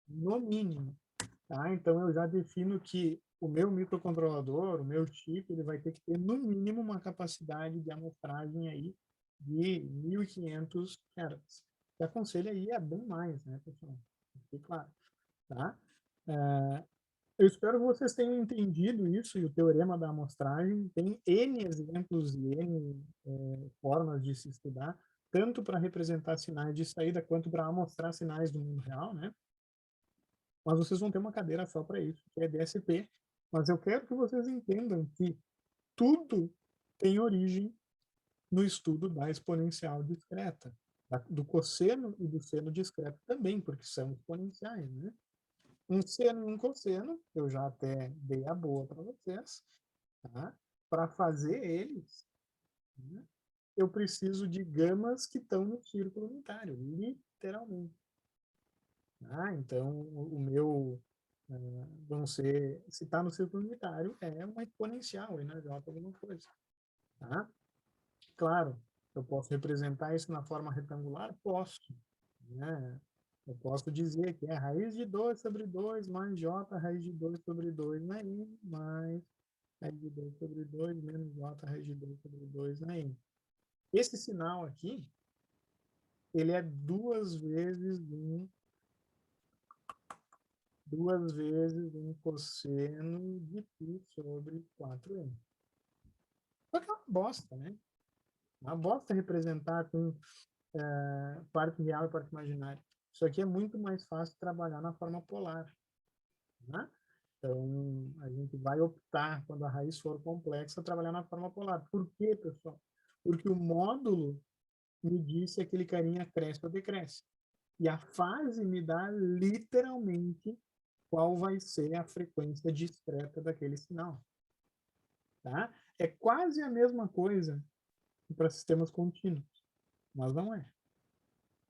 No mínimo. Tá? Então, eu já defino que o meu microcontrolador, o meu chip, ele vai ter que ter, no mínimo, uma capacidade de amostragem aí de 1.500 Hz. Se aconselha aí é bem mais, né, pessoal? Fique claro. Tá? Eu espero que vocês tenham entendido isso e o teorema da amostragem. Tem N exemplos e N formas de se estudar, tanto para representar sinais de saída quanto para amostrar sinais do mundo real, né? Mas vocês vão ter uma cadeira só para isso, que é DSP. Mas eu quero que vocês entendam que tudo tem origem no estudo da exponencial discreta, do cosseno e do seno discreto também, porque são exponenciais, né? Um seno e um cosseno, eu já até dei a boa para vocês, tá? Para fazer eles, né, eu preciso de gamas que estão no círculo unitário, literalmente. Então, o meu, vamos ser, se está no círculo unitário, é uma exponencial, né? J alguma coisa. Tá? Claro, eu posso representar isso na forma retangular? Posso. Né? Eu posso dizer que é raiz de 2 sobre 2 mais j raiz de 2 sobre 2 na i, mais raiz de 2 sobre 2 menos j raiz de 2 sobre 2 na i. Esse sinal aqui, ele é duas vezes um cosseno de π sobre 4n. Só que é uma bosta, né? Uma bosta representar com parte real e parte imaginária. Isso aqui é muito mais fácil de trabalhar na forma polar. Né? Então, a gente vai optar, quando a raiz for complexa, trabalhar na forma polar. Por quê, pessoal? Porque o módulo me diz se aquele carinha cresce ou decresce. E a fase me dá literalmente qual vai ser a frequência discreta daquele sinal. Tá? É quase a mesma coisa para sistemas contínuos, mas não é.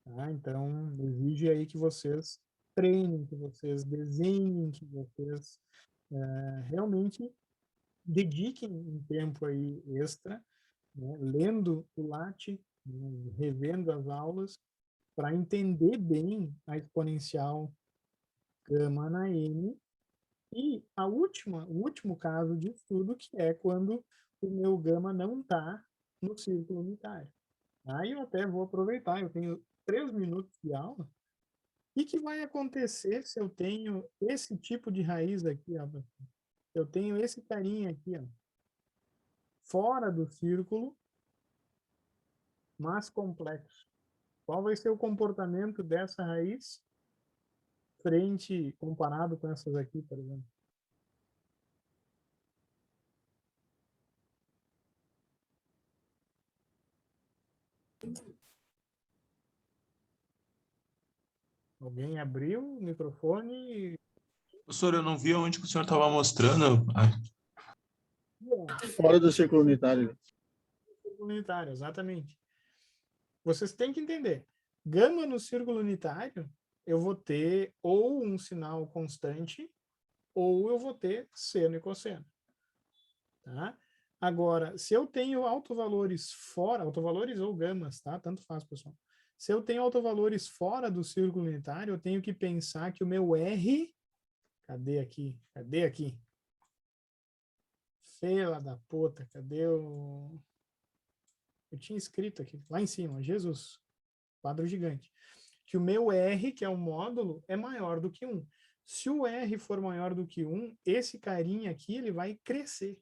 Tá? Então, exige aí que vocês treinem, que vocês desenhem, que vocês realmente dediquem um tempo aí extra, né, lendo o LAT, né, revendo as aulas, para entender bem a exponencial gama na n. E o último caso de estudo, que é quando o meu gama não está no círculo unitário. Aí eu até vou aproveitar, eu tenho 3 minutos de aula. O que vai acontecer se eu tenho esse tipo de raiz aqui, ó? Eu tenho esse carinha aqui, ó, fora do círculo, mas complexo. Qual vai ser o comportamento dessa raiz frente, comparado com essas aqui, por exemplo? Alguém abriu o microfone? Professor, eu não vi onde que o senhor estava mostrando. Fora do círculo unitário. Unitário, exatamente. Vocês têm que entender. Gama no círculo unitário, eu vou ter ou um sinal constante, ou eu vou ter seno e cosseno. Tá? Agora, se eu tenho autovalores fora, autovalores ou gamas, tá? Tanto faz, pessoal. Se eu tenho autovalores fora do círculo unitário, eu tenho que pensar que o meu R... Cadê aqui? Cadê aqui? Fela da puta, cadê o... Eu tinha escrito aqui, lá em cima, Jesus, quadro gigante. Que o meu R, que é o módulo, é maior do que 1. Se o R for maior do que 1, esse carinha aqui, ele vai crescer.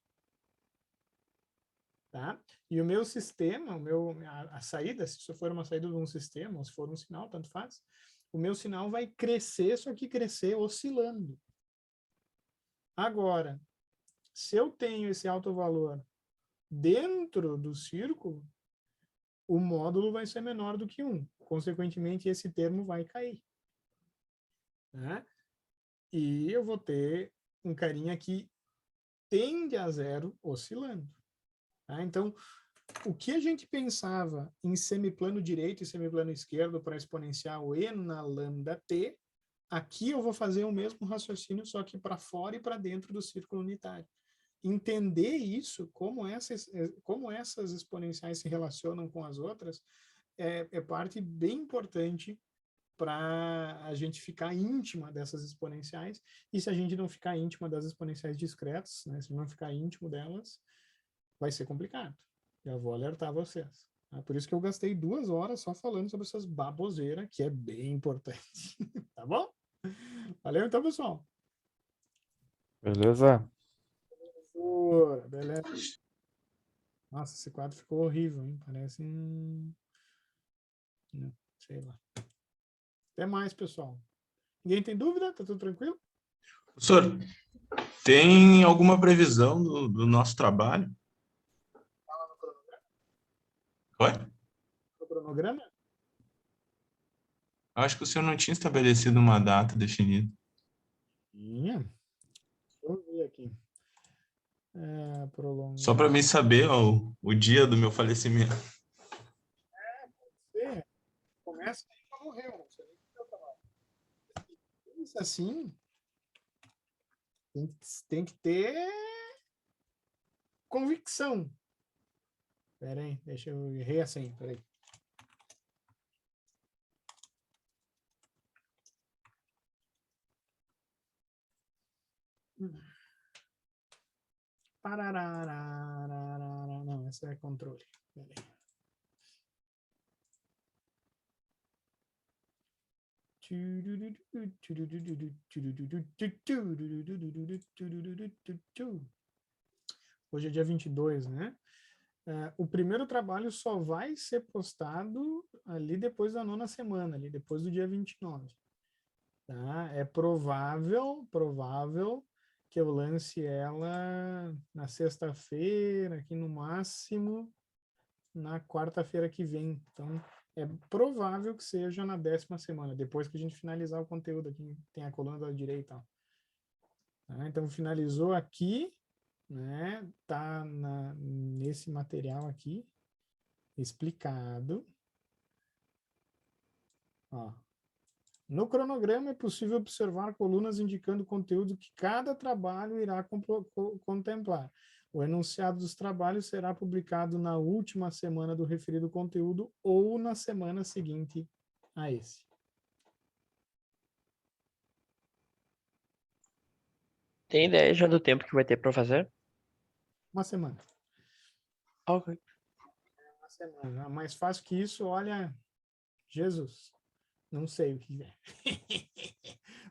Tá? E o meu sistema, a saída, se isso for uma saída de um sistema, ou se for um sinal, tanto faz, o meu sinal vai crescer, só que crescer oscilando. Agora, se eu tenho esse alto valor dentro do círculo, o módulo vai ser menor do que 1. Consequentemente, esse termo vai cair. Né? E eu vou ter um carinha que tende a zero oscilando. Tá? Então, o que a gente pensava em semiplano direito e semiplano esquerdo para exponencial e na lambda t, aqui eu vou fazer o mesmo raciocínio, só que para fora e para dentro do círculo unitário. Entender isso, como essas exponenciais se relacionam com as outras, é parte bem importante para a gente ficar íntima dessas exponenciais. E se a gente não ficar íntima das exponenciais discretas, né, se não ficar íntimo delas, vai ser complicado. Já vou alertar vocês. Tá? Por isso que eu gastei 2 horas só falando sobre essas baboseiras, que é bem importante. Tá bom? Valeu então, pessoal. Beleza? Beleza. Nossa, esse quadro ficou horrível, hein? Parece sei lá. Até mais, pessoal. Ninguém tem dúvida? Tá tudo tranquilo? Professor, tem alguma previsão do nosso trabalho? Oi? O cronograma? Acho que o senhor não tinha estabelecido uma data definida. Tinha. Deixa eu ver aqui. Só para mim saber o dia do meu falecimento. Começa aí pra morrer, não sei nem o que eu trabalho. Isso assim, tem que ter convicção. Pera aí, deixa eu errei assim, pera aí. Não, essa é controle. Pera aí. Hoje é dia 22, né? O primeiro trabalho só vai ser postado ali depois da 9ª semana, ali depois do dia 29. Tá? É provável que eu lance ela na sexta-feira, aqui no máximo na quarta-feira que vem. Então, é provável que seja na 10ª semana, depois que a gente finalizar o conteúdo aqui, tem a coluna da direita. Ó. Tá? Então, finalizou aqui, né? Tá nesse material aqui, explicado. Ó. No cronograma é possível observar colunas indicando o conteúdo que cada trabalho irá contemplar. O enunciado dos trabalhos será publicado na última semana do referido conteúdo ou na semana seguinte a esse. Tem ideia já do tempo que vai ter para fazer? Uma semana. Ok. Uma semana. Mais fácil que isso, olha, Jesus. Não sei o que é.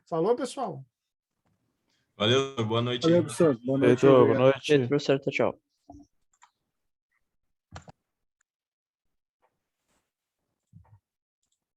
Falou, pessoal? Valeu, boa noite. Valeu, professor. Boa noite. Feito, boa Obrigado. noite. Feito, professor, tchau.